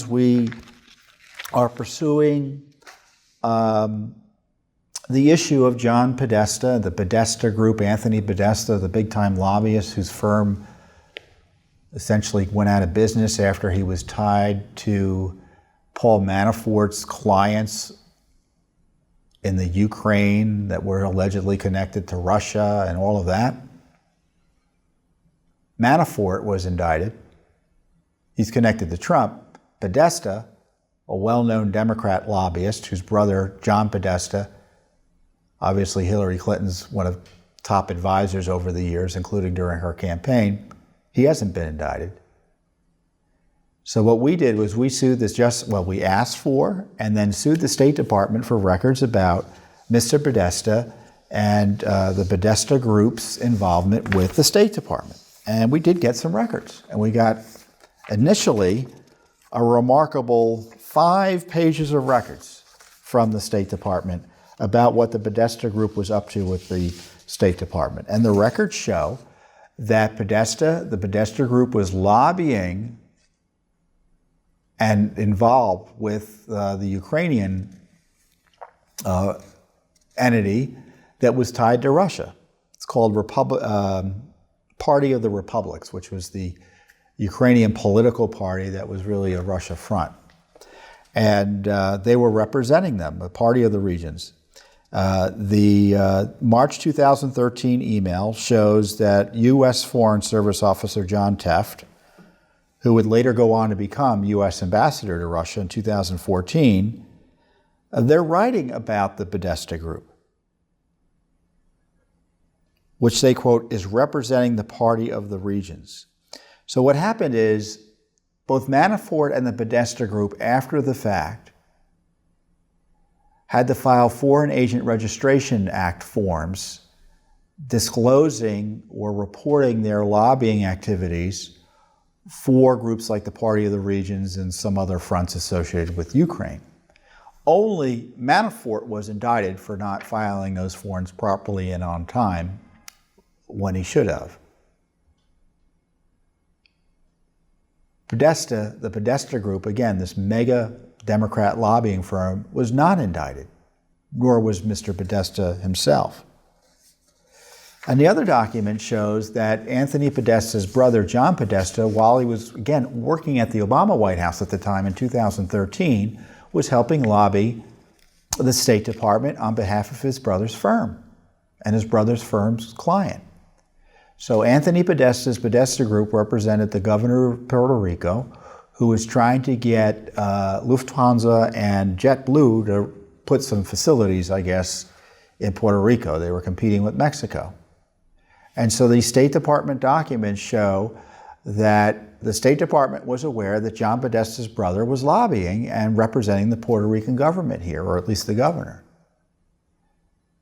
We are pursuing the issue of John Podesta, the Podesta Group, Anthony Podesta, the big-time lobbyist whose firm essentially went out of business after he was tied to Paul Manafort's clients in the Ukraine that were allegedly connected to Russia and all of that. Manafort was indicted. He's connected to Trump. Podesta, a well-known Democrat lobbyist whose brother, John Podesta, obviously Hillary Clinton's one of top advisors over the years, including during her campaign, he hasn't been indicted. So what we did was we sued we asked for and then sued the State Department for records about Mr. Podesta and the Podesta Group's involvement with the State Department. And we did get some records. And we got initially a remarkable 5 pages of records from the State Department about what the Podesta Group was up to with the State Department. And the records show that the Podesta Group was lobbying and involved with the Ukrainian entity that was tied to Russia. It's called Party of the Republics, which was the Ukrainian political party that was really a Russia front. And they were representing them, the Party of the Regions. The March 2013 email shows that U.S. Foreign Service Officer John Teft, who would later go on to become U.S. Ambassador to Russia in 2014, they're writing about the Podesta Group, which they quote, is representing the Party of the Regions. So what happened is both Manafort and the Podesta Group, after the fact, had to file Foreign Agent Registration Act forms disclosing or reporting their lobbying activities for groups like the Party of the Regions and some other fronts associated with Ukraine. Only Manafort was indicted for not filing those forms properly and on time when he should have. The Podesta Group, again, this mega Democrat lobbying firm, was not indicted, nor was Mr. Podesta himself. And the other document shows that Anthony Podesta's brother, John Podesta, while he was, again, working at the Obama White House at the time in 2013, was helping lobby the State Department on behalf of his brother's firm and his brother's firm's client. So Anthony Podesta's Podesta Group represented the governor of Puerto Rico, who was trying to get Lufthansa and JetBlue to put some facilities, I guess, in Puerto Rico. They were competing with Mexico. And so the State Department documents show that the State Department was aware that John Podesta's brother was lobbying and representing the Puerto Rican government here, or at least the governor.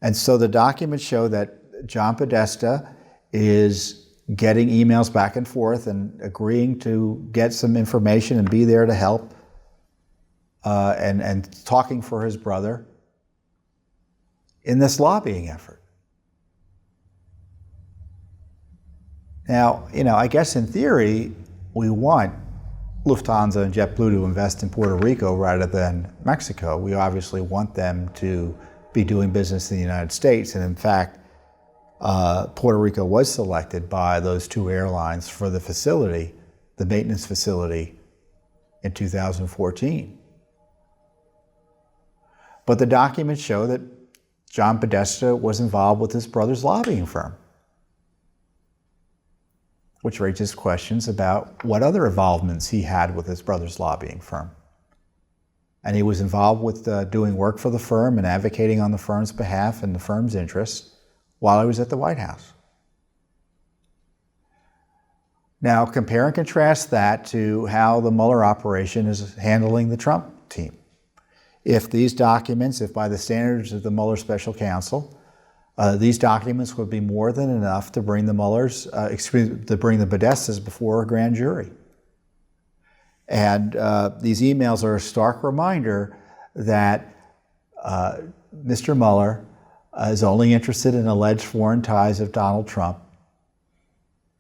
And so the documents show that John Podesta is getting emails back and forth and agreeing to get some information and be there to help and talking for his brother in this lobbying effort. Now, I guess in theory, we want Lufthansa and JetBlue to invest in Puerto Rico rather than Mexico. We obviously want them to be doing business in the United States. And in fact, Puerto Rico was selected by those 2 airlines for the facility, the maintenance facility, in 2014. But the documents show that John Podesta was involved with his brother's lobbying firm, which raises questions about what other involvements he had with his brother's lobbying firm. And he was involved with doing work for the firm and advocating on the firm's behalf and the firm's interests while he was at the White House. Now, compare and contrast that to how the Mueller operation is handling the Trump team. If these documents, if by the standards of the Mueller special counsel, these documents would be more than enough to bring the Podestas before a grand jury. And these emails are a stark reminder that Mr. Mueller is only interested in alleged foreign ties of Donald Trump,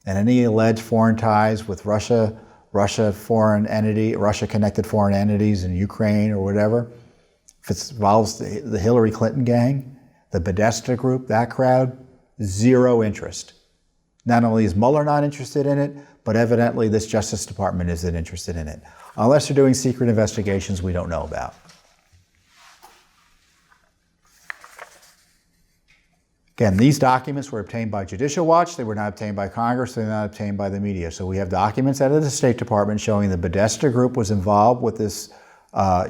and any alleged foreign ties with Russia Russia-connected foreign entities in Ukraine or whatever, if it involves the Hillary Clinton gang, the Podesta Group, that crowd, zero interest. Not only is Mueller not interested in it, but evidently this Justice Department isn't interested in it. Unless they're doing secret investigations we don't know about. Again, these documents were obtained by Judicial Watch. They were not obtained by Congress. They were not obtained by the media. So we have documents out of the State Department showing the Podesta Group was involved with this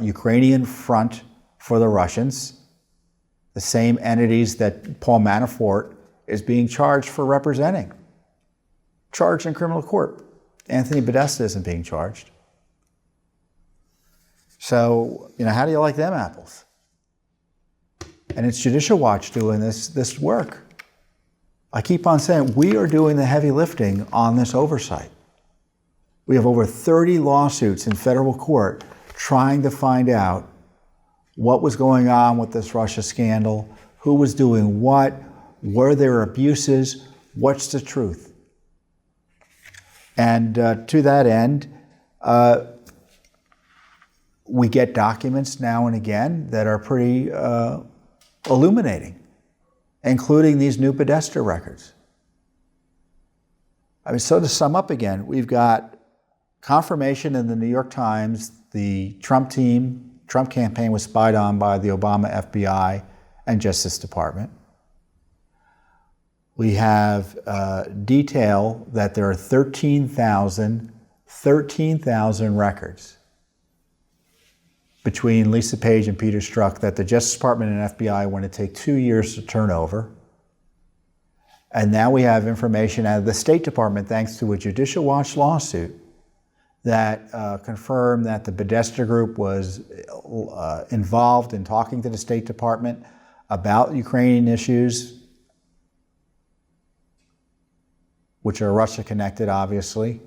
Ukrainian front for the Russians, the same entities that Paul Manafort is being charged for representing. Charged in criminal court. Anthony Podesta isn't being charged. So, how do you like them apples? And it's Judicial Watch doing this work. I keep on saying we are doing the heavy lifting on this oversight. We have over 30 lawsuits in federal court trying to find out what was going on with this Russia scandal, who was doing what, were there abuses, what's the truth? And to that end, we get documents now and again that are pretty illuminating, including these new Podesta records. So to sum up again, we've got confirmation in the New York Times, the Trump campaign was spied on by the Obama FBI and Justice Department. We have detail that there are 13,000 records between Lisa Page and Peter Strzok that the Justice Department and FBI want to take 2 years to turn over. And now we have information out of the State Department, thanks to a Judicial Watch lawsuit, that confirmed that the Podesta Group was involved in talking to the State Department about Ukrainian issues, which are Russia-connected, obviously.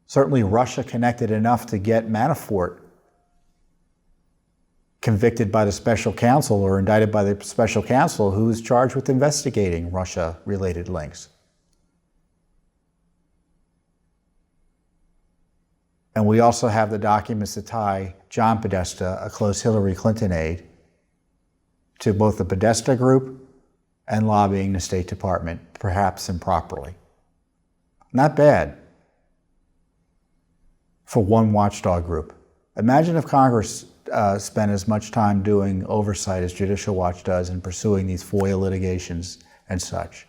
Certainly Russia-connected enough to get Manafort convicted by the special counsel or indicted by the special counsel who is charged with investigating Russia-related links. And we also have the documents that tie John Podesta, a close Hillary Clinton aide, to both the Podesta Group and lobbying the State Department, perhaps improperly. Not bad for one watchdog group. Imagine if Congress spent as much time doing oversight as Judicial Watch does in pursuing these FOIA litigations and such.